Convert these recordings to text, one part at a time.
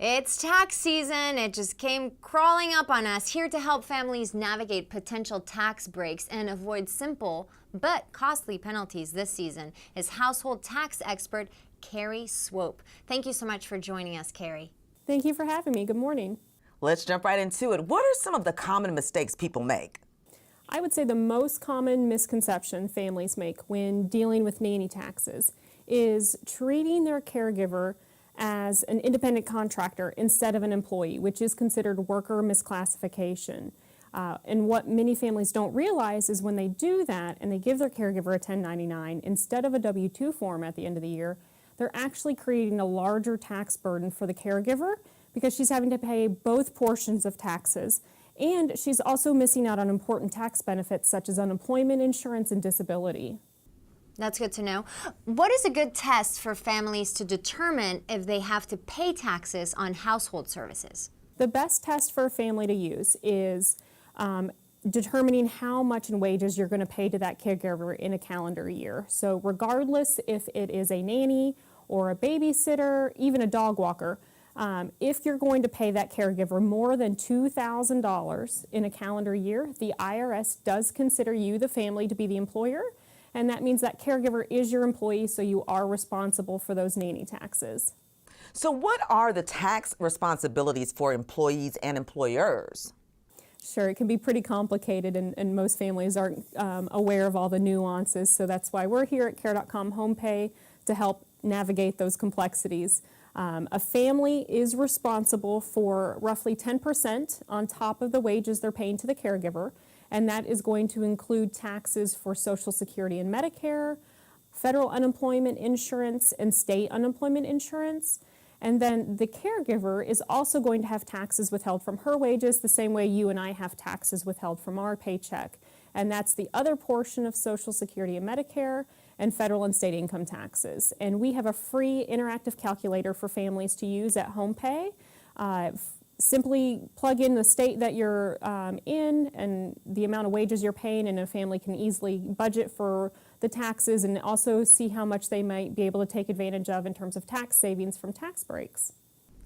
It's tax season. It just came crawling up on us. Here to help families navigate potential tax breaks and avoid simple but costly penalties this season is household tax expert Kerri Swope. Thank you so much for joining us, Kerri. Thank you for having me. Good morning. Let's jump right into it. What are some of the common mistakes people make? I would say the most common misconception families make when dealing with nanny taxes is treating their caregiver as an independent contractor instead of an employee, which is considered worker misclassification. And what many families don't realize is when they do that and they give their caregiver a 1099 instead of a W-2 form at the end of the year, they're actually creating a larger tax burden for the caregiver because she's having to pay both portions of taxes. And she's also missing out on important tax benefits such as unemployment insurance and disability. That's good to know. What is a good test for families to determine if they have to pay taxes on household services? The best test for a family to use is determining how much in wages you're going to pay to that caregiver in a calendar year. So regardless if it is a nanny or a babysitter, even a dog walker, if you're going to pay that caregiver more than $2,000 in a calendar year, the IRS does consider you, the family, to be the employer. And that means that caregiver is your employee, so you are responsible for those nanny taxes. So what are the tax responsibilities for employees and employers? Sure, it can be pretty complicated, and most families aren't aware of all the nuances, so that's why we're here at Care.com HomePay to help navigate those complexities. A family is responsible for roughly 10% on top of the wages they're paying to the caregiver, and that is going to include taxes for Social Security and Medicare, federal unemployment insurance, and state unemployment insurance. And then the caregiver is also going to have taxes withheld from her wages the same way you and I have taxes withheld from our paycheck. And that's the other portion of Social Security and Medicare and federal and state income taxes. And we have a free interactive calculator for families to use at HomePay. Simply plug in the state that you're in and the amount of wages you're paying, and a family can easily budget for the taxes and also see how much they might be able to take advantage of in terms of tax savings from tax breaks.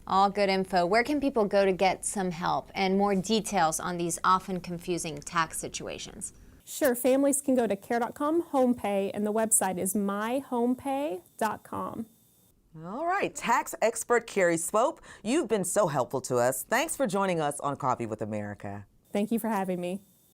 All good info. Where can people go to get some help and more details on these often confusing tax situations? Sure, families can go to Care.com HomePay, and the website is myhomepay.com. All right, tax expert Kerri Swope, you've been so helpful to us. Thanks for joining us on Coffee with America. Thank you for having me.